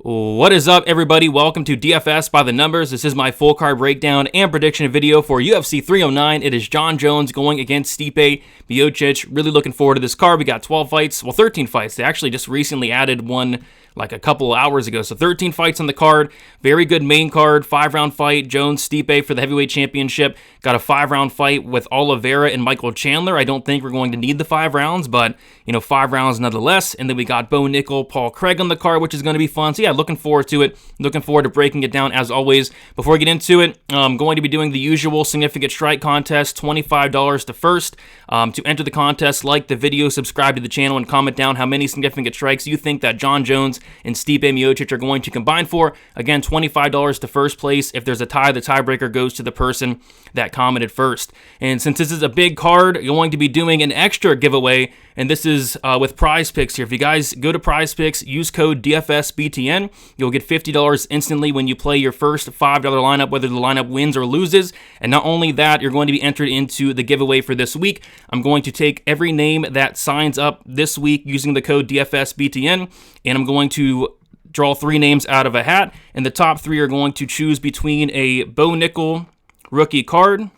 What is up, everybody? Welcome to DFS by the Numbers. This is my full card breakdown and prediction video for UFC 309. It is Jon Jones going against Stipe Miocic. Really looking forward to this card. We got 12 fights, well, 13 fights. They actually just recently added one like a couple of hours ago. So 13 fights on the card. Very good main card. 5-round fight. Jones-Stipe for the heavyweight championship. Got a 5-round fight with Oliveira and Michael Chandler. I don't think we're going to need the 5 rounds, but 5 rounds nonetheless. And then we got Bo Nickal, Paul Craig on the card, which is going to be fun. So yeah, looking forward to it. Looking forward to breaking it down as always. Before we get into it, I'm going to be doing the usual significant strike contest, $25 to first. To enter the contest, like the video, subscribe to the channel, and comment down how many significant strikes you think that Jon Jones and Stipe Miocic are going to combine for. Again, $25 to first place. If there's a tie, the tiebreaker goes to the person that commented first. And since this is a big card, you're going to be doing an extra giveaway, and this is with Prize Picks here. If you guys go to Prize Picks, use code DFSBTN, you'll get $50 instantly when you play your first $5 lineup, whether the lineup wins or loses. And not only that, you're going to be entered into the giveaway for this week. I'm going to take every name that signs up this week using the code DFSBTN, and I'm going to draw 3 names out of a hat, and the top 3 are going to choose between a Bo Nickal rookie card,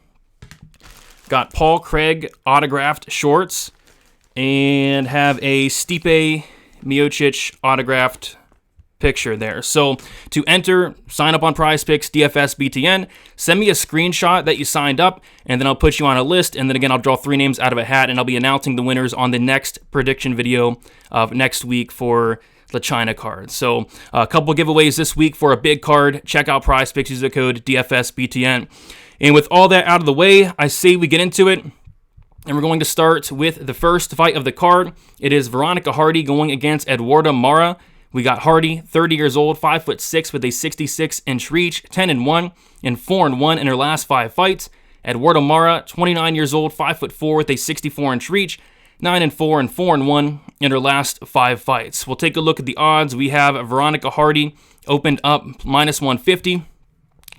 got Paul Craig autographed shorts, and have a Stipe Miocic autographed picture there. So to enter, sign up on Prize Picks, DFSBTN, send me a screenshot that you signed up, and then I'll put you on a list, and then again, I'll draw 3 names out of a hat, and I'll be announcing the winners on the next prediction video of next week for the China card. So a couple giveaways this week for a big card. Check out Prize Picks, use the code DFSBTN. And with all that out of the way, I say we get into it. And we're going to start with the first fight of the card. It is Veronica Hardy going against Eduarda Moura. We got Hardy, 30 years old, 5'6", with a 66-inch reach, 10-1, and 4-1 in her last 5 fights. Eduarda Moura, 29 years old, 5'4", with a 64-inch reach, 9-4, and 4-1 in her last 5 fights. We'll take a look at the odds. We have Veronica Hardy opened up -150.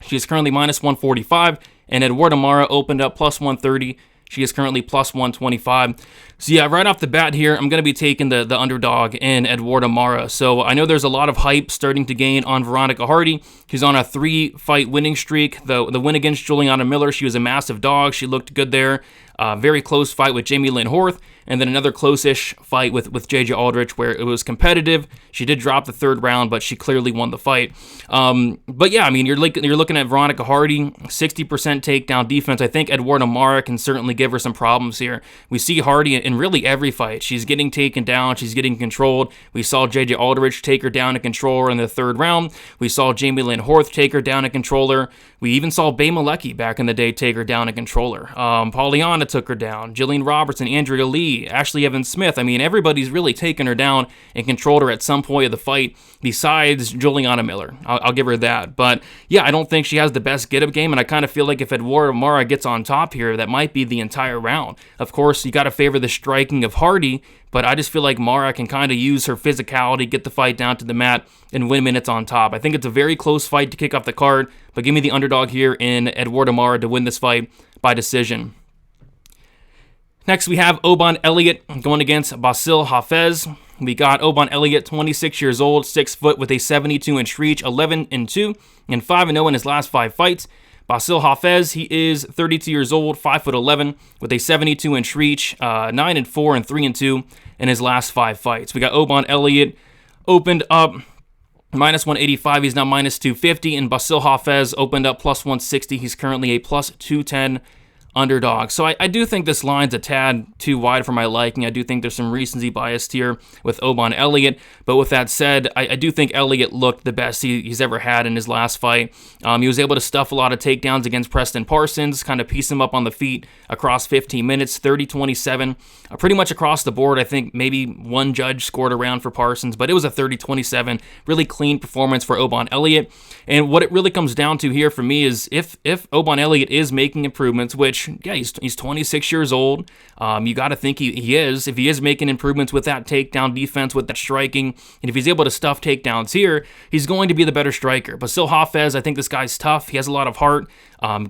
She is currently -145, and Eduarda Moura opened up +130. She is currently +125. So yeah, right off the bat here, I'm going to be taking the underdog in Eduarda Moura. So I know there's a lot of hype starting to gain on Veronica Hardy. She's on a 3-fight winning streak. The win against Juliana Miller, she was a massive dog. She looked good there. Very close fight with Jamie Lynn Horth, and then another close-ish fight with JJ Aldrich where it was competitive. She did drop the 3rd round, but she clearly won the fight. But yeah, I mean, you're looking at Veronica Hardy, 60% takedown defense. I think Eduarda Moura can certainly give her some problems here. We see Hardy in really every fight. She's getting taken down. She's getting controlled. We saw JJ Aldrich take her down and control her in the 3rd round. We saw Jamie Lynn Horth take her down and control her. We even saw Bay Malecki back in the day take her down and control her. Pauliana took her down. Jillian Robertson, Andrea Lee, Ashley Evans Smith. I mean, everybody's really taken her down and controlled her at some point of the fight besides Juliana Miller. I'll give her that. But yeah, I don't think she has the best get-up game, and I kind of feel like if Eduarda Moura gets on top here, that might be the entire round. Of course, you got to favor the striking of Hardy, but I just feel like Moura can kind of use her physicality, get the fight down to the mat, and win minutes on top. I think it's a very close fight to kick off the card, but give me the underdog here in Eduarda Moura to win this fight by decision. Next, we have Oban Elliot going against Bassil Hafez. We got Oban Elliot, 26 years old, 6 foot with a 72-inch reach, 11-2, and 5-0 in his last 5 fights. Bassil Hafez, he is 32 years old, 5'11", with a 72-inch reach, 9-4 and 3-2 in his last 5 fights. We got Oban Elliot opened up -185. He's now -250, and Bassil Hafez opened up +160. He's currently a +210 underdog. So I do think this line's a tad too wide for my liking. I do think there's some recency bias here with Oban Elliot. But with that said, I do think Elliot looked the best he's ever had in his last fight. He was able to stuff a lot of takedowns against Preston Parsons, kind of piece him up on the feet across 15 minutes, 30-27. Pretty much across the board, I think maybe one judge scored a round for Parsons, but it was a 30-27. Really clean performance for Oban Elliot. And what it really comes down to here for me is if Oban Elliot is making improvements, which Brahimaj, yeah, he's 26 years old. You got to think he is. If he is making improvements with that takedown defense, with that striking, and if he's able to stuff takedowns here, he's going to be the better striker. Bassil Hafez, I think this guy's tough. He has a lot of heart,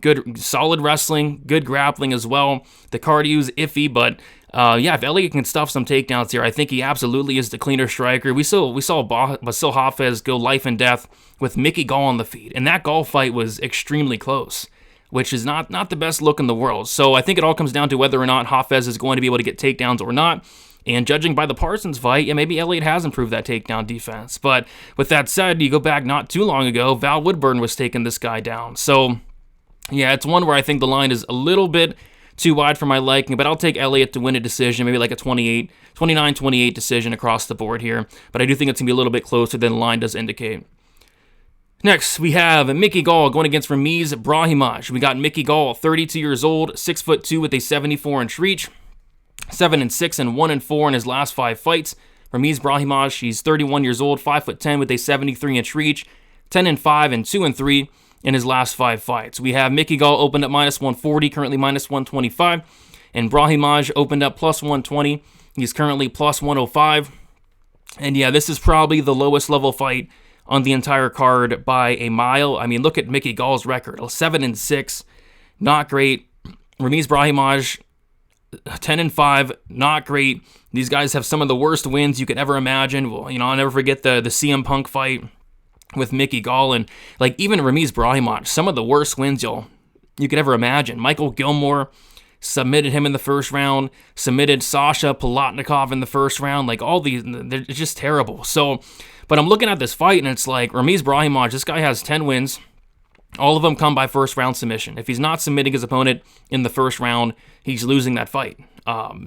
good, solid wrestling, good grappling as well. The cardio's iffy, but yeah, if Elliot can stuff some takedowns here, I think he absolutely is the cleaner striker. We saw Bassil Hafez go life and death with McGhee Gall on the feet, and that Gall fight was extremely close, which is not the best look in the world. So I think it all comes down to whether or not Hafez is going to be able to get takedowns or not. And judging by the Parsons fight, yeah, maybe Elliot has improved that takedown defense. But with that said, you go back not too long ago, Val Woodburn was taking this guy down. So yeah, it's one where I think the line is a little bit too wide for my liking, but I'll take Elliot to win a decision, maybe like a 29-28 decision across the board here. But I do think it's going to be a little bit closer than the line does indicate. Next, we have McGhee Gall going against Ramiz Brahimaj. We got McGhee Gall, 32 years old, 6'2" with a 74-inch reach, 7-6 and 1-4 in his last 5 fights. Ramiz Brahimaj, he's 31 years old, 5'10" with a 73-inch reach, 10-5 and 2-3 in his last 5 fights. We have McGhee Gall opened up -140, currently -125, and Brahimaj opened up +120. He's currently +105. And yeah, this is probably the lowest level fight on the entire card by a mile. I mean, look at McGhee Gall's record, 7-6, not great. Ramiz Brahimaj, 10-5, not great. These guys have some of the worst wins you could ever imagine. Well, you know, I'll never forget the CM Punk fight with McGhee Gall, and like even Ramiz Brahimaj, some of the worst wins you could ever imagine. Michael Gilmore submitted him in the first round, submitted Sasha Palatnikov in the first round. Like all these, they're just terrible. So, but I'm looking at this fight and it's like Ramiz Brahimaj, this guy has 10 wins. All of them come by first round submission. If he's not submitting his opponent in the first round, he's losing that fight.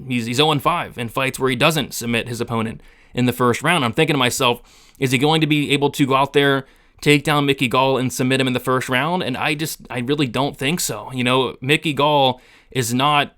He's 0-5 in fights where he doesn't submit his opponent in the first round. I'm thinking to myself, is he going to be able to go out there, take down McGhee Gall and submit him in the first round? And I really don't think so. You know, McGhee Gall is not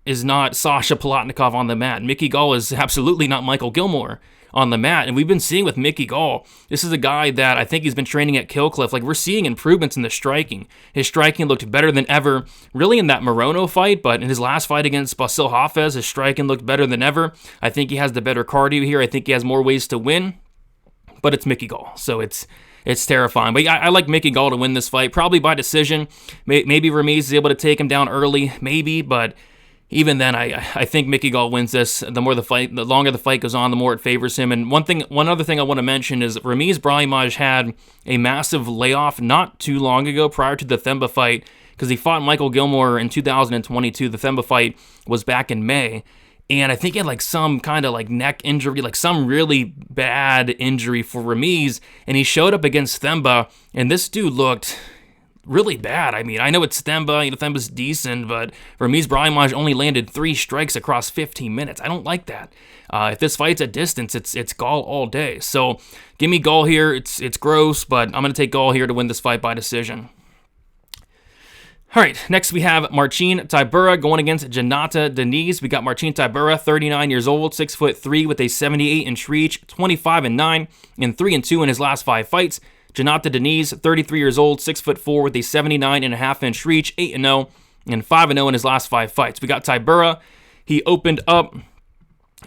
Sasha Palatnikov on the mat. McGhee Gall is absolutely not Michael Gilmore on the mat. And we've been seeing with McGhee Gall, this is a guy that I think he's been training at Kill Cliff. Like, we're seeing improvements in the striking. His striking looked better than ever, really in that Morono fight, but in his last fight against Bassil Hafez, his striking looked better than ever. I think he has the better cardio here. I think he has more ways to win, but it's McGhee Gall, so it's terrifying. But yeah, I like McGhee Gall to win this fight, probably by decision. Maybe Ramiz is able to take him down early, maybe, but even then, I think McGhee Gall wins this. The longer the fight goes on, the more it favors him. And one other thing I want to mention is Ramiz Brahimaj had a massive layoff not too long ago prior to the Themba fight, because he fought Michael Gilmore in 2022. The Themba fight was back in May. And I think he had like some kind of like neck injury, like some really bad injury for Ramiz. And he showed up against Themba, and this dude looked really bad. I mean, I know it's Themba, Themba's decent, but Ramiz Brahimaj only landed 3 strikes across 15 minutes. I don't like that. If this fight's at distance, it's Gall all day. So give me Gall here. It's gross, but I'm going to take Gall here to win this fight by decision. All right, next we have Marcin Tybura going against Jhonata Diniz. We got Marcin Tybura, 39 years old, 6'3", with a 78-inch reach, 25-9, and 3-2 in his last 5 fights. Jhonata Diniz, 33 years old, 6'4", with a 79.5-inch reach, 8-0, and 5-0 in his last 5 fights. We got Tybura. He opened up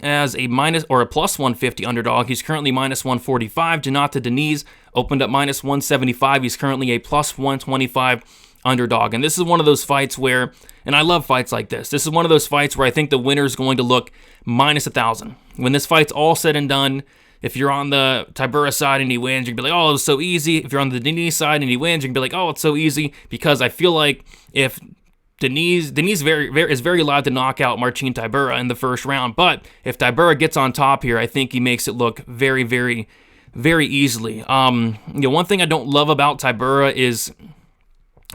as a plus 150 underdog. He's currently minus 145. Jhonata Diniz opened up minus 175. He's currently a plus 125 underdog. And this is one of those fights where, and I love fights like this, this is one of those fights where I think the winner is going to look minus 1,000. When this fight's all said and done, if you're on the Tybura side and he wins, you can be like, oh, it was so easy. If you're on the Diniz side and he wins, you can be like, oh, it's so easy. Because I feel like if Diniz is very allowed to knock out Marcin Tybura in the first round. But if Tybura gets on top here, I think he makes it look very, very, very easily. One thing I don't love about Tybura is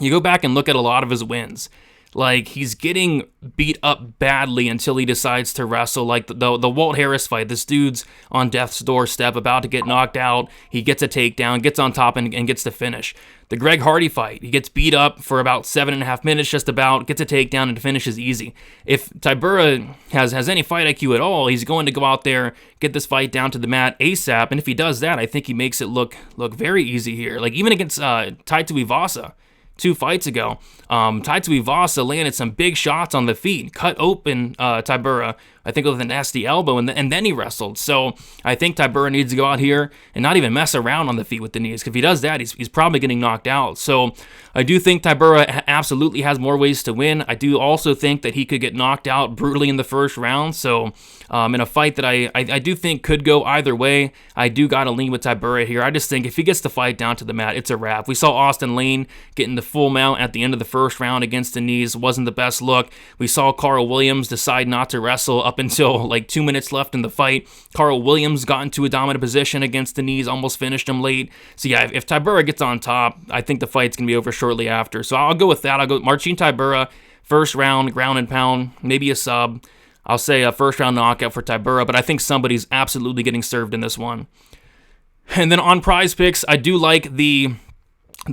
you go back and look at a lot of his wins. Like, he's getting beat up badly until he decides to wrestle. Like the Walt Harris fight, this dude's on death's doorstep, about to get knocked out. He gets a takedown, gets on top, and gets the finish. The Greg Hardy fight, he gets beat up for about 7.5 minutes, just about, gets a takedown, and finishes easy. If Tybura has any fight IQ at all, he's going to go out there, get this fight down to the mat ASAP, and if he does that, I think he makes it look very easy here. Like, even against Tai Tuivasa, 2 fights ago. Tybura landed some big shots on the feet, cut open Tybura, I think with a nasty elbow, and then he wrestled. So I think Tybura needs to go out here and not even mess around on the feet with Diniz. If he does that, he's probably getting knocked out. So I do think Tybura absolutely has more ways to win. I do also think that he could get knocked out brutally in the first round. So in a fight that I do think could go either way, I do got to lean with Tybura here. I just think if he gets the fight down to the mat, it's a wrap. We saw Austin Lane getting the full mount at the end of the first round against Diniz. Wasn't the best look. We saw Carl Williams decide not to wrestle up until like 2 minutes left in the fight. Carl Williams got into a dominant position against Diniz, almost finished him late. So yeah, if Tybura gets on top, I think the fight's going to be over shortly after. So I'll go with that. I'll go Marcin Tybura, first round, ground and pound, maybe a sub. I'll say a first round knockout for Tybura, but I think somebody's absolutely getting served in this one. And then on Prize Picks, I do like the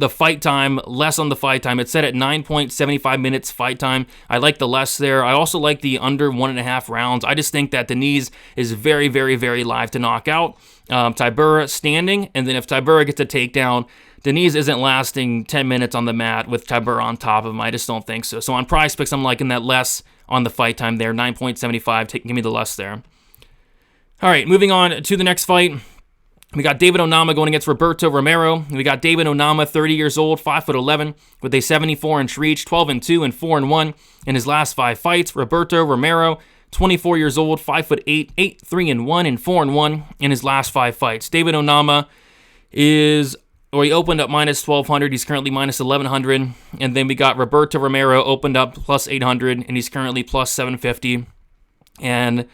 fight time, less on the fight time. It's set at 9.75 minutes fight time. I like the less there. I also like the under 1.5 rounds. I just think that Diniz is very, very, very live to knock out. Tybura standing, and then if Tybura gets a takedown, Diniz isn't lasting 10 minutes on the mat with Tybura on top of him. I just don't think so. So on Prize Picks, I'm liking that less on the fight time there. 9.75. Give me the less there. All right, moving on to the next fight. We got David Onama going against Roberto Romero. We got David Onama, 30 years old, 5'11", with a 74-inch reach, 12-2 and 4-1 in his last 5 fights. Roberto Romero, 24 years old, 5'8", 8-3-1 and 4-1 in his last 5 fights. David Onama he opened up minus 1,200. He's currently minus 1,100. And then we got Roberto Romero opened up plus 800, and he's currently plus 750. And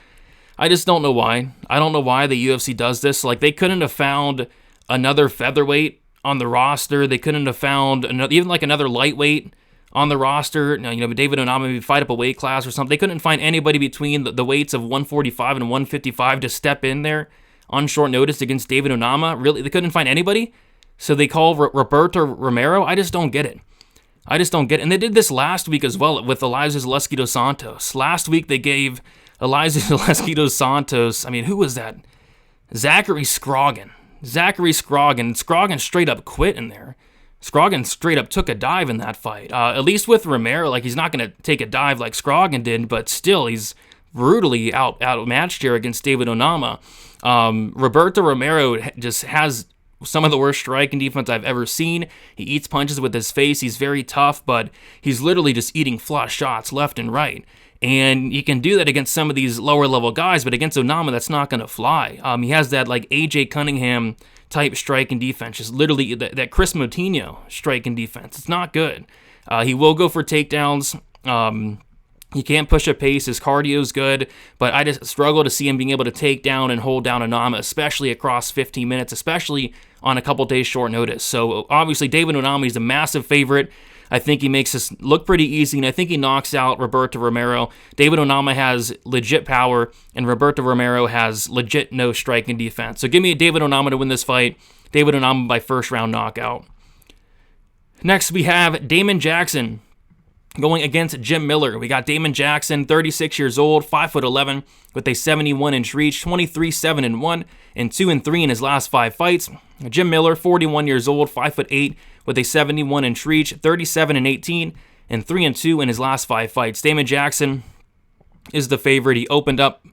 I just don't know why. I don't know why the UFC does this. Like, they couldn't have found another featherweight on the roster. They couldn't have found another lightweight on the roster. David Onama maybe fight up a weight class or something. They couldn't find anybody between the weights of 145 and 155 to step in there on short notice against David Onama. Really, they couldn't find anybody. So they call Roberto Romero. I just don't get it. And they did this last week as well with Elizeu Zaleski dos Santos. Last week they gave Elizeu Zaleski dos Santos, who was that? Zachary Scroggin. Scroggin straight up quit in there. Scroggin straight up took a dive in that fight. At least with Romero, he's not going to take a dive like Scroggin did, but still he's brutally outmatched here against David Onama. Roberto Romero just has some of the worst striking defense I've ever seen. He eats punches with his face. He's very tough, but he's literally just eating flush shots left and right. And you can do that against some of these lower level guys, but against Onama, that's not going to fly. He has that AJ Cunningham type striking defense, just literally that Chris Moutinho striking defense. It's not good. He will go for takedowns. He can't push a pace. His cardio is good, but I just struggle to see him being able to take down and hold down Onama, especially across 15 minutes, especially on a couple days short notice. So obviously David Onama is a massive favorite. I think he makes this look pretty easy, and I think he knocks out Roberto Romero. David Onama has legit power, and Roberto Romero has legit no striking defense. So give me David Onama to win this fight. David Onama by first round knockout. Next we have Damon Jackson going against Jim Miller. We got Damon Jackson, 36 years old, 5'11", with a 71-inch reach, 23-7-1 and 2-3 in his last 5 fights. Jim Miller, 41 years old, 5'8", with a 71-inch reach, 37-18 and 3-2 in his last 5 fights. Damon Jackson is the favorite. He opened up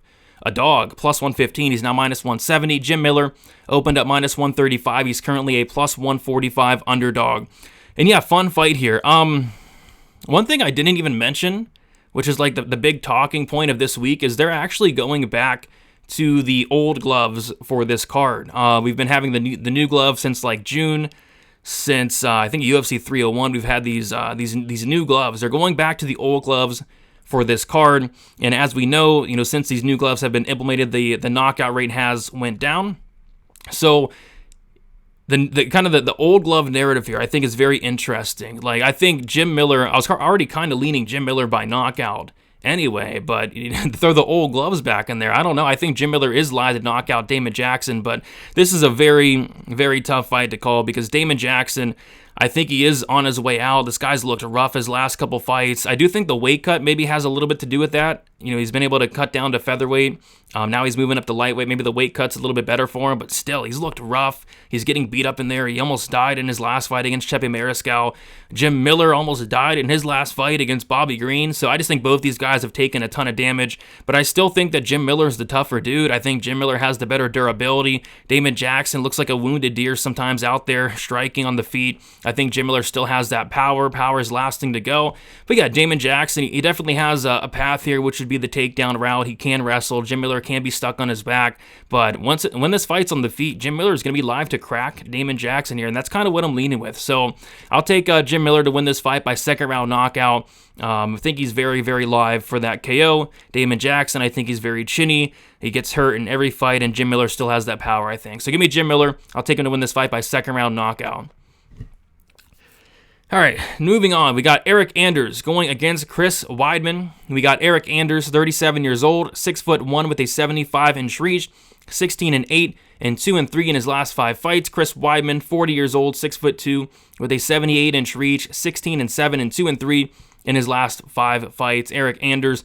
a dog, plus 115. He's now minus 170. Jim Miller opened up minus 135. He's currently a plus 145 underdog. And yeah, fun fight here. One thing I didn't even mention, which is the big talking point of this week, is they're actually going back to the old gloves for this card. We've been having the new gloves since June, since I think UFC 301. We've had these new gloves. They're going back to the old gloves for this card, and as we know, since these new gloves have been implemented, the knockout rate has went down. So the old glove narrative here, I think, is very interesting. I think Jim Miller, I was already kind of leaning Jim Miller by knockout anyway, but throw the old gloves back in there. I don't know. I think Jim Miller is live to knock out Damon Jackson, but this is a very, very tough fight to call because Damon Jackson, I think he is on his way out. This guy's looked rough his last couple fights. I do think the weight cut maybe has a little bit to do with that. You know, he's been able to cut down to featherweight. Now he's moving up to lightweight. Maybe the weight cut's a little bit better for him, but still, he's looked rough. He's getting beat up in there. He almost died in his last fight against Stipe Miocic. Jim Miller almost died in his last fight against Bobby Green. So I just think both these guys have taken a ton of damage, but I still think that Jim Miller's the tougher dude. I think Jim Miller has the better durability. Damon Jackson looks like a wounded deer sometimes out there striking on the feet. I think Jim Miller still has that power. Power is lasting to go. But yeah, Damon Jackson, he definitely has a path here, which would be the takedown route. He can wrestle. Jim Miller can be stuck on his back. But when this fight's on the feet, Jim Miller is going to be live to crack Damon Jackson here, and that's kind of what I'm leaning with. So I'll take Jim Miller to win this fight by second round knockout. I think he's very, very live for that KO. Damon Jackson, I think he's very chinny. He gets hurt in every fight, and Jim Miller still has that power, I think. So give me Jim Miller. I'll take him to win this fight by second round knockout. All right, moving on. We got Eryk Anders going against Chris Weidman. We got Eryk Anders, 37 years old, 6'1" with a 75-inch reach, 16-8 and 2-3 in his last 5 fights. Chris Weidman, 40 years old, 6'2" with a 78-inch reach, 16-7 and 2-3 in his last 5 fights. Eryk Anders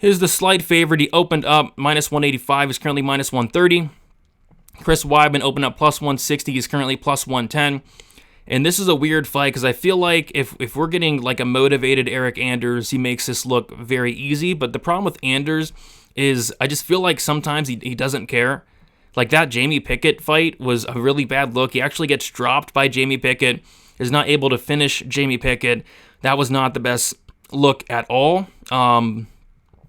is the slight favorite. He opened up minus 185. He's currently minus 130. Chris Weidman opened up plus 160. He's currently plus 110. And this is a weird fight because I feel like if we're getting like a motivated Eryk Anders, he makes this look very easy. But the problem with Anders is I just feel like sometimes he doesn't care. Like that Jamie Pickett fight was a really bad look. He actually gets dropped by Jamie Pickett, is not able to finish Jamie Pickett. That was not the best look at all.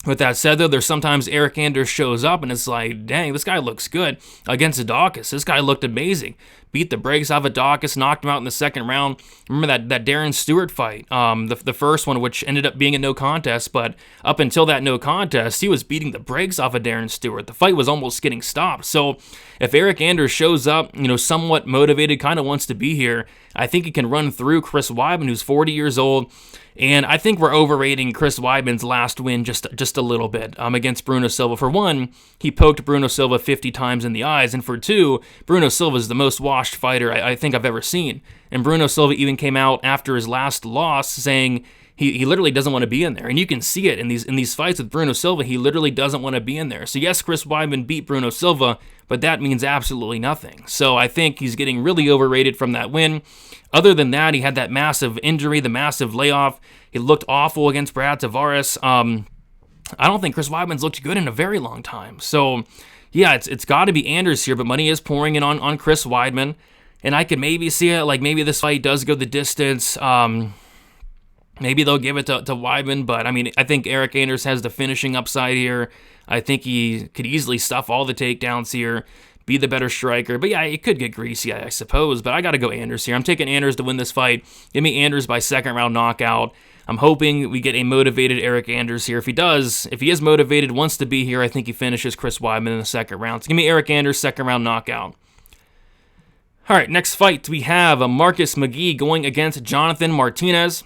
With that said, though, there's sometimes Eryk Anders shows up and it's like, dang, this guy looks good. Against Adakis, this guy looked amazing. Beat the brakes off of Adakis, knocked him out in the second round. Remember that Darren Stewart fight, the first one, which ended up being a no contest, but up until that no contest, he was beating the brakes off of Darren Stewart. The fight was almost getting stopped. So if Eryk Anders shows up, somewhat motivated, kind of wants to be here, I think he can run through Chris Weidman, who's 40 years old. And I think we're overrating Chris Weidman's last win just a little bit against Bruno Silva. For one, he poked Bruno Silva 50 times in the eyes. And for two, Bruno Silva is the most washed fighter I think I've ever seen. And Bruno Silva even came out after his last loss saying he literally doesn't want to be in there. And you can see it in these fights with Bruno Silva. He literally doesn't want to be in there. So yes, Chris Weidman beat Bruno Silva, but that means absolutely nothing. So I think he's getting really overrated from that win. Other than that, he had that massive injury, the massive layoff. He looked awful against Brad Tavares. I don't think Chris Weidman's looked good in a very long time. So, yeah, it's got to be Anders here, but money is pouring in on Chris Weidman. And I could maybe see it, like maybe this fight does go the distance. Maybe they'll give it to Weidman, but I mean, I think Eryk Anders has the finishing upside here. I think he could easily stuff all the takedowns here, be the better striker. But yeah, it could get greasy, I suppose, but I got to go Anders here. I'm taking Anders to win this fight. Give me Anders by second round knockout. I'm hoping we get a motivated Eryk Anders here. If he is motivated, wants to be here, I think he finishes Chris Weidman in the second round. So give me Eryk Anders, second round knockout. All right, next fight, we have Marcus McGhee going against Jonathan Martinez.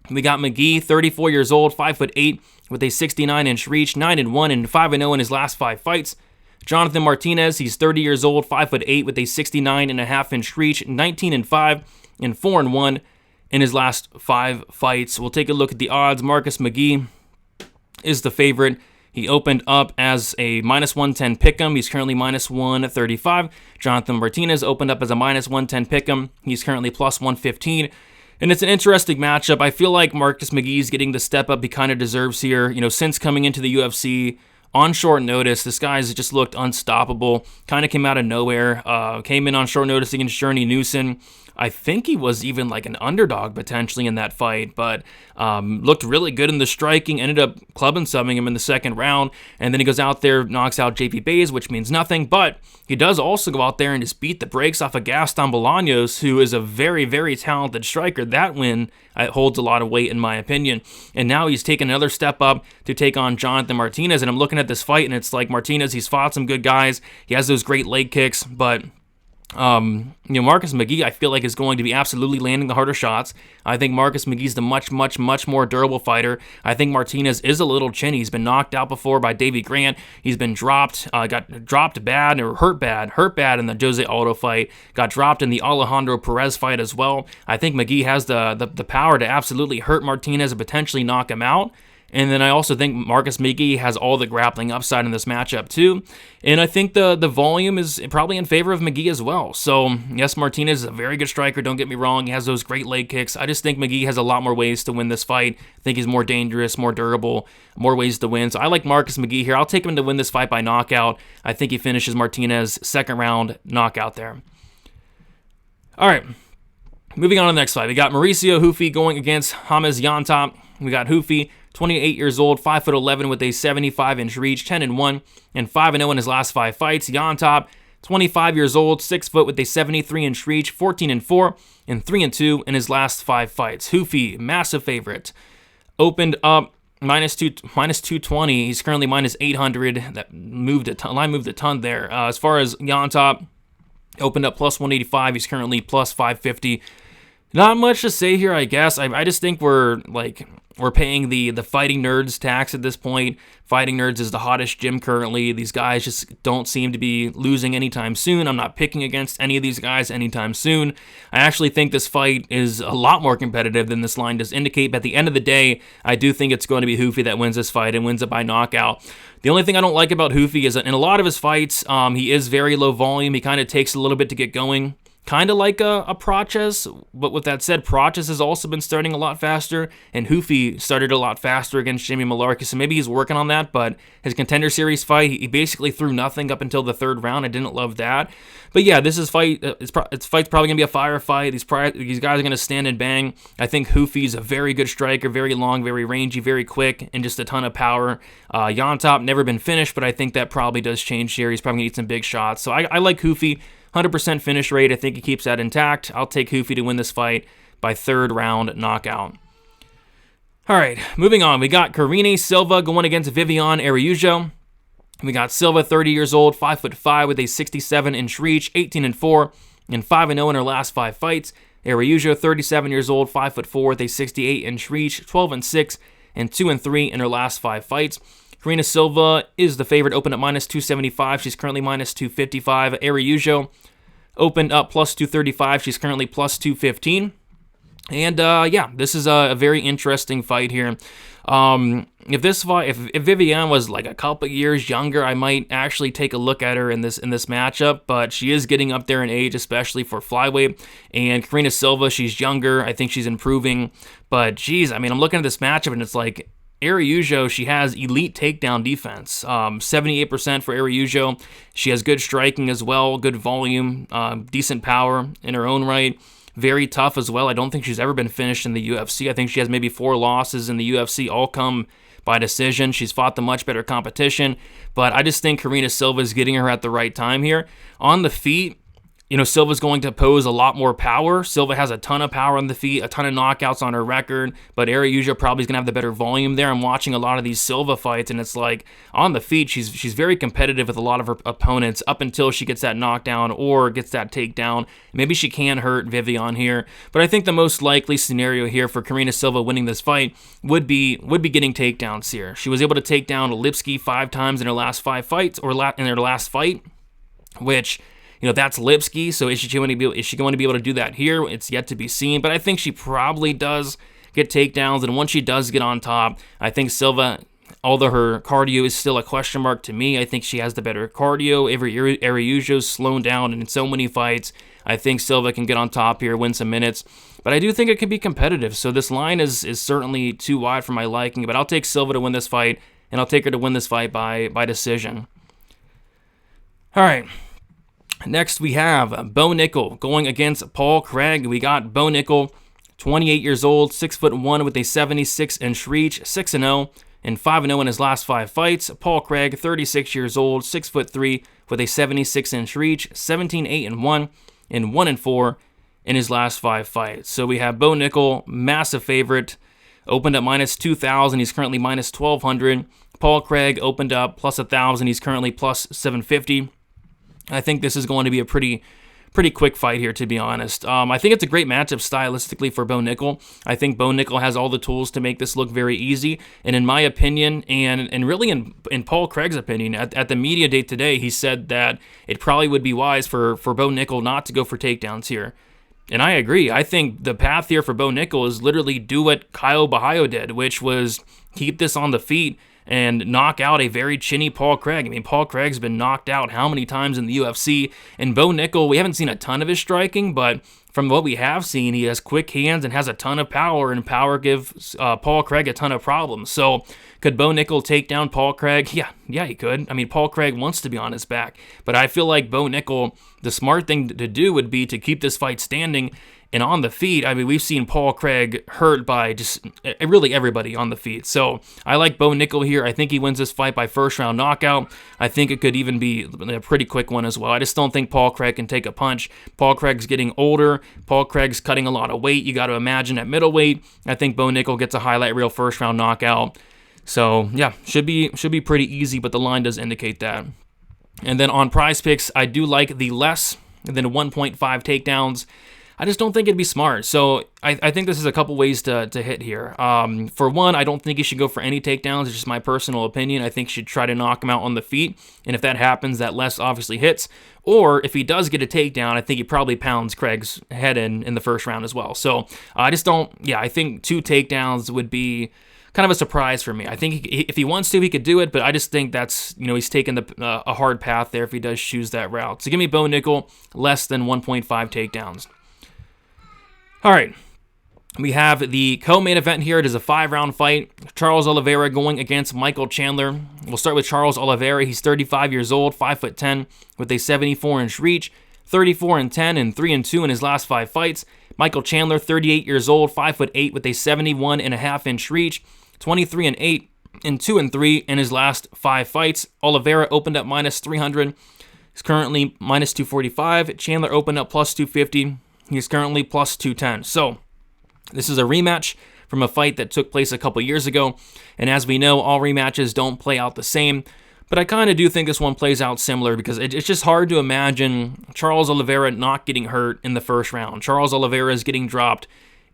We got McGhee, 34 years old, 5'8", with a 69-inch reach, 9-1 and 5-0 in his last 5 fights. Jonathan Martinez, he's 30 years old, 5'8", with a 69.5-inch reach, 19-5 and 4-1 in his last 5 fights. We'll take a look at the odds. Marcus McGhee is the favorite. He opened up as a minus 110 pick'em. He's currently minus 135. Jonathan Martinez opened up as a minus 110 pick'em. He's currently plus 115. And it's an interesting matchup. I feel like Marcus McGhee's getting the step up he kind of deserves here. Since coming into the UFC on short notice, this guy's just looked unstoppable. Kind of came out of nowhere. Came in on short notice against Journey Newson. I think he was even like an underdog potentially in that fight, but looked really good in the striking, ended up club and subbing him in the second round, and then he goes out there, knocks out JP Bays, which means nothing, but he does also go out there and just beat the brakes off of Gaston Bolaños, who is a very, very talented striker. That win holds a lot of weight in my opinion, and now he's taken another step up to take on Jonathan Martinez, and I'm looking at this fight, and it's like Martinez, he's fought some good guys, he has those great leg kicks, but Marcus McGhee, I feel like, is going to be absolutely landing the harder shots. I think Marcus McGhee's the much more durable fighter. I think Martinez is a little chinny. He's been knocked out before by Davey Grant. He's been dropped, got dropped bad or hurt bad in the Jose Aldo fight. Got dropped in the Alejandro Perez fight as well. I think McGhee has the power to absolutely hurt Martinez and potentially knock him out. And then I also think Marcus McGhee has all the grappling upside in this matchup too. And I think the volume is probably in favor of McGhee as well. So yes, Martinez is a very good striker, don't get me wrong. He has those great leg kicks. I just think McGhee has a lot more ways to win this fight. I think he's more dangerous, more durable, more ways to win. So I like Marcus McGhee here. I'll take him to win this fight by knockout. I think he finishes Martinez second round knockout there. All right, moving on to the next fight. We got Mauricio Ruffy going against Hafez Llontop. We got Ruffy, 28 years old, 5'11" with a 75-inch reach, 10-1, and 5-0 in his last 5 fights. Llontop, 25 years old, 6 foot with a 73-inch reach, 14-4, and 3-2 in his last 5 fights. Ruffy, massive favorite. Opened up minus 220. He's currently minus 800. That moved a ton there. As far as Llontop, opened up plus 185. He's currently plus 550. Not much to say here, I guess. I just think we're paying the Fighting Nerds tax at this point. Fighting Nerds is the hottest gym currently. These guys just don't seem to be losing anytime soon. I'm not picking against any of these guys anytime soon. I actually think this fight is a lot more competitive than this line does indicate. But at the end of the day, I do think it's going to be Ruffy that wins this fight and wins it by knockout. The only thing I don't like about Ruffy is that in a lot of his fights, he is very low volume. He kind of takes a little bit to get going. Kind of like a Proches, but with that said, Proches has also been starting a lot faster, and Ruffy started a lot faster against Jamie Mullarkey, so maybe he's working on that, but his Contender Series fight, he basically threw nothing up until the 3rd round. I didn't love that. But yeah, this fight's probably going to be a fire fight. These guys are going to stand and bang. I think Ruffy's a very good striker, very long, very rangy, very quick, and just a ton of power. Llontop, never been finished, but I think that probably does change here. He's probably going to eat some big shots, so I like Ruffy. 100% finish rate. I think he keeps that intact. I'll take Ruffy to win this fight by 3rd round knockout. All right, moving on. We got Karine Silva going against Viviane Araujo. We got Silva, 30 years old, 5'5" with a 67-inch reach, 18-4, and 5-0 in her last 5 fights. Araujo, 37 years old, 5'4" with a 68-inch reach, 12-6, and 2-3 in her last 5 fights. Karine Silva is the favorite, opened at minus 275. She's currently minus 255. Araujo opened up plus 235. She's currently plus 215. And yeah, this is a very interesting fight here. If Viviane was like a couple years younger, I might actually take a look at her in this matchup. But she is getting up there in age, especially for flyweight. And Karine Silva, she's younger. I think she's improving. But geez, I mean, I'm looking at this matchup and it's like, Araujo, she has elite takedown defense, 78% for Araujo. She has good striking as well, good volume, decent power in her own right. Very tough as well. I don't think she's ever been finished in the UFC. I think she has maybe 4 losses in the UFC, all come by decision. She's fought the much better competition, but I just think Karine Silva is getting her at the right time here. On the feet, Silva's going to pose a lot more power. Silva has a ton of power on the feet, a ton of knockouts on her record, but Araujo probably is going to have the better volume there. I'm watching a lot of these Silva fights, and it's like, on the feet, she's very competitive with a lot of her opponents up until she gets that knockdown or gets that takedown. Maybe she can hurt Viviane here, but I think the most likely scenario here for Karine Silva winning this fight would be getting takedowns here. She was able to take down Lipski 5 times in her last 5 fights, or in her last fight, which... that's Lipski, so is she going to be able to do that here? It's yet to be seen, but I think she probably does get takedowns, and once she does get on top, I think Silva, although her cardio is still a question mark to me, I think she has the better cardio. Araujo's slowed down in so many fights. I think Silva can get on top here, win some minutes, but I do think it could be competitive, so this line is certainly too wide for my liking, but I'll take Silva to win this fight, and I'll take her to win this fight by decision. All right. Next, we have Bo Nickal going against Paul Craig. We got Bo Nickal, 28 years old, 6'1" with a 76-inch reach, 6-0, and 5-0 in his last 5 fights. Paul Craig, 36 years old, 6'3" with a 76-inch reach, 17-8-1, and 1-4 in his last 5 fights. So we have Bo Nickal, massive favorite, opened up minus 2,000. He's currently minus 1,200. Paul Craig opened up plus 1,000. He's currently plus 750. I think this is going to be a pretty pretty quick fight here, to be honest. I think it's a great matchup stylistically for Bo Nickal. I think Bo Nickal has all the tools to make this look very easy. And in my opinion, and really in Paul Craig's opinion, at the media day today, he said that it probably would be wise for Bo Nickal not to go for takedowns here. And I agree. I think the path here for Bo Nickal is literally do what Caio Borralho did, which was keep this on the feet and knock out a very chinny Paul Craig. I mean, Paul Craig's been knocked out how many times in the UFC? And Bo Nickal, we haven't seen a ton of his striking, but from what we have seen, he has quick hands and has a ton of power, and power gives Paul Craig a ton of problems. So could Bo Nickal take down Paul Craig? Yeah, he could. I mean, Paul Craig wants to be on his back, but I feel like Bo Nickal, the smart thing to do would be to keep this fight standing and on the feet. I mean, we've seen Paul Craig hurt by just really everybody on the feet. So I like Bo Nickal here. I think he wins this fight by first round knockout. I think it could even be a pretty quick one as well. I just don't think Paul Craig can take a punch. Paul Craig's getting older. Paul Craig's cutting a lot of weight. You got to imagine at middleweight. I think Bo Nickal gets a highlight reel first round knockout. So yeah, should be pretty easy, but the line does indicate that. And then on Prize Picks, I do like the less than 1.5 takedowns. I just don't think it'd be smart. So I think this is a couple ways to hit here. For one, I don't think he should go for any takedowns. It's just my personal opinion. I think he should try to knock him out on the feet. And if that happens, that less obviously hits. Or if he does get a takedown, I think he probably pounds Craig's head in the first round as well. So I just don't, I think 2 takedowns would be kind of a surprise for me. I think if he wants to, he could do it, but I just think that's, he's taking a hard path there if he does choose that route. So give me Bo Nickal, less than 1.5 takedowns. All right, we have the co-main event here. It is a 5-round fight. Charles Oliveira going against Michael Chandler. We'll start with Charles Oliveira. He's 35 years old, 5'10", with a 74-inch reach, 34-10 and 3-2 in his last 5 fights. Michael Chandler, 38 years old, 5'8", with a 71.5-inch reach, 23-8 and 2-3 in his last 5 fights. Oliveira opened up minus 300. He's currently minus 245. Chandler opened up plus 250. He's currently plus 210. So this is a rematch from a fight that took place a couple years ago. And as we know, all rematches don't play out the same. But I kind of do think this one plays out similar because it's just hard to imagine Charles Oliveira not getting hurt in the first round. Charles Oliveira is getting dropped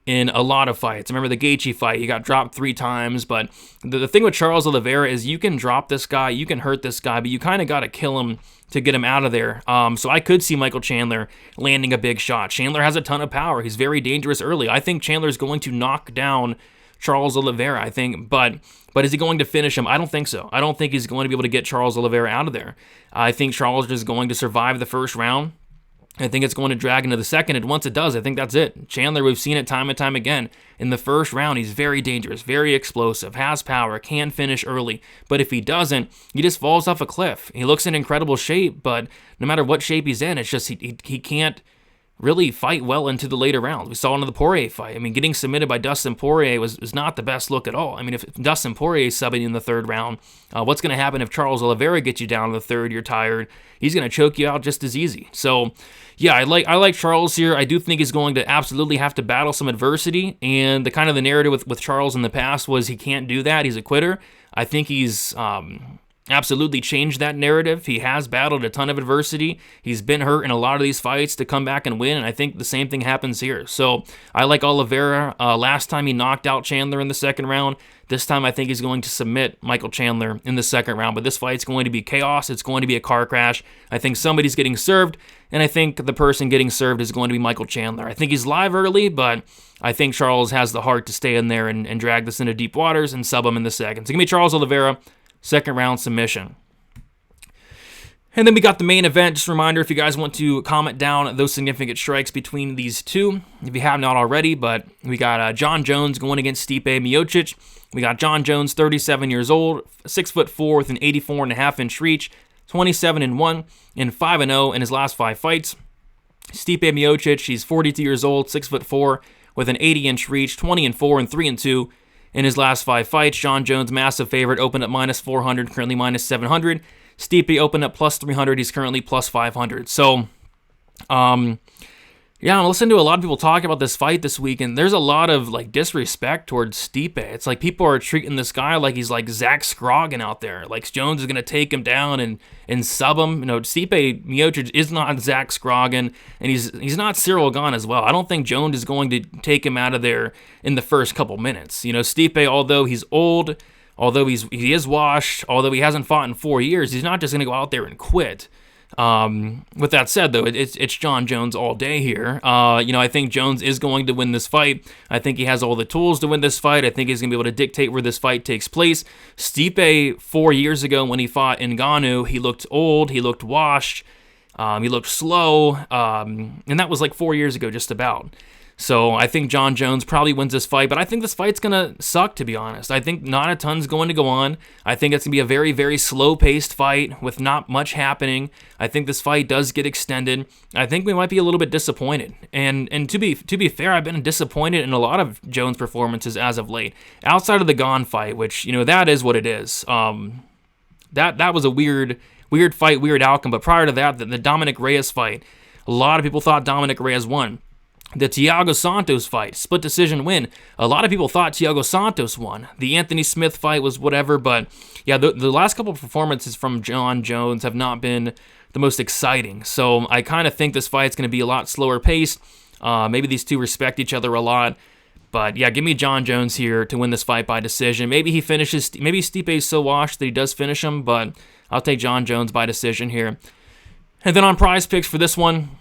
in a lot of fights. Remember the Gaethje fight, he got dropped 3 times, but the thing with Charles Oliveira is you can drop this guy, you can hurt this guy, but you kind of got to kill him to get him out of there. So I could see Michael Chandler landing a big shot. Chandler has a ton of power. He's very dangerous early. I think Chandler's going to knock down Charles Oliveira, I think, but is he going to finish him? I don't think so. I don't think he's going to be able to get Charles Oliveira out of there. I think Charles is going to survive the first round. I think it's going to drag into the second, and once it does, I think that's it. Chandler, we've seen it time and time again. In the first round, he's very dangerous, very explosive, has power, can finish early, but if he doesn't, he just falls off a cliff. He looks in incredible shape, but no matter what shape he's in, it's just he can't really fight well into the later rounds. We saw it in the Poirier fight. I mean, getting submitted by Dustin Poirier was not the best look at all. I mean, if Dustin Poirier is subbing in the third round, what's going to happen if Charles Oliveira gets you down in the third, you're tired, he's going to choke you out just as easy. So, yeah, I like Charles here. I do think he's going to absolutely have to battle some adversity, and the kind of the narrative with Charles in the past was he can't do that. He's a quitter. I think he's absolutely changed that narrative. He has battled a ton of adversity. He's been hurt in a lot of these fights to come back and win, and I think the same thing happens here. So I like Oliveira. Last time he knocked out Chandler in the second round. This time I think he's going to submit Michael Chandler in the second round, but this fight's going to be chaos. It's going to be a car crash. I think somebody's getting served, and I think the person getting served is going to be Michael Chandler. I think he's live early, but I think Charles has the heart to stay in there and drag this into deep waters and sub him in the second. So give me Charles Oliveira. Second round submission. And then we got the main event. Just a reminder, if you guys want to comment down those significant strikes between these two, if you have not already, but we got Jon Jones going against Stipe Miocic. We got Jon Jones, 37 years old, 6'4" with an 84.5-inch reach, 27-1 and 5-0 in his last 5 fights. Stipe Miocic, he's 42 years old, 6'4" with an 80-inch reach, 20-4 and 3-2 in his last 5 fights. Jon Jones, massive favorite, opened up minus 400, currently minus 700. Stipe opened up plus 300, he's currently plus 500. So, Yeah, I'm listening to a lot of people talk about this fight this week, and there's a lot of like disrespect towards Stipe. It's like people are treating this guy like he's like Zach Scroggin out there. Like Jones is gonna take him down and sub him. You know, Stipe Miocic is not Zach Scroggin, and he's not Cyril Gane as well. I don't think Jones is going to take him out of there in the first couple minutes. You know, Stipe, although he's old, although he is washed, although he hasn't fought in 4 years, he's not just gonna go out there and quit. With that said, though, it's Jon Jones all day here. You know, I think Jones is going to win this fight. I think he has all the tools to win this fight. I think he's going to be able to dictate where this fight takes place. Stipe, 4 years ago when he fought Ngannou, he looked old, he looked washed, he looked slow, and that was like 4 years ago just about. So I think Jon Jones probably wins this fight, but I think this fight's going to suck, to be honest. I think not a ton's going to go on. I think it's going to be a very, very slow-paced fight with not much happening. I think this fight does get extended. I think we might be a little bit disappointed. And to be fair, I've been disappointed in a lot of Jones' performances as of late. Outside of the Gane fight, which, you know, that is what it is. That was a weird fight, weird outcome. But prior to that, the Dominic Reyes fight, a lot of people thought Dominic Reyes won. The Thiago Santos fight, split decision win. A lot of people thought Thiago Santos won. The Anthony Smith fight was whatever, but yeah, the last couple of performances from Jon Jones have not been the most exciting. So I kind of think this fight's going to be a lot slower paced. Maybe these two respect each other a lot. But yeah, give me Jon Jones here to win this fight by decision. Maybe he finishes, maybe Stipe's so washed that he does finish him, but I'll take Jon Jones by decision here. And then on prize picks for this one,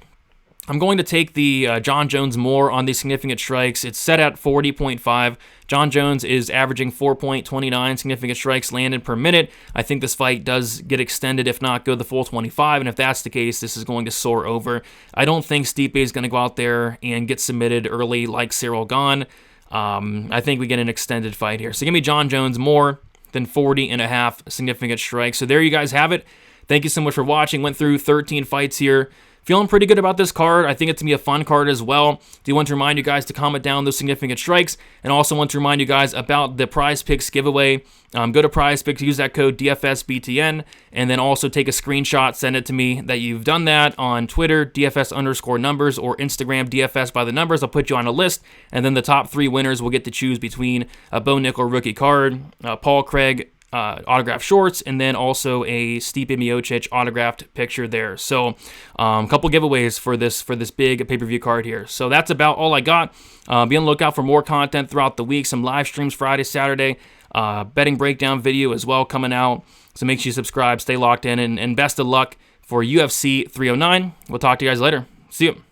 I'm going to take the Jon Jones more on the significant strikes. It's set at 40.5. Jon Jones is averaging 4.29 significant strikes landed per minute. I think this fight does get extended, if not go the full 25, and if that's the case, this is going to soar over. I don't think Stipe is going to go out there and get submitted early like Cyril Gane. I think we get an extended fight here. So give me Jon Jones more than 40.5 significant strikes. So there you guys have it. Thank you so much for watching. Went through 13 fights here. Feeling pretty good about this card. I think it's going to be a fun card as well. Do want to remind you guys to comment down those significant strikes, and also want to remind you guys about the Prize Picks giveaway. Go to Prize Picks, use that code DFSBTN, and then also take a screenshot, send it to me that you've done that on Twitter, DFS_numbers, or Instagram, DFS by the numbers. I'll put you on a list, and then the top 3 winners will get to choose between a Bo Nickal rookie card, Paul Craig autographed shorts, and then also a Stipe Miocic autographed picture there. So a couple giveaways for this big pay-per-view card here. So that's about all I got. Be on the lookout for more content throughout the week. Some live streams Friday, Saturday, betting breakdown video as well coming out. So make sure you subscribe, stay locked in, and best of luck for UFC 309. We'll talk to you guys later. See you.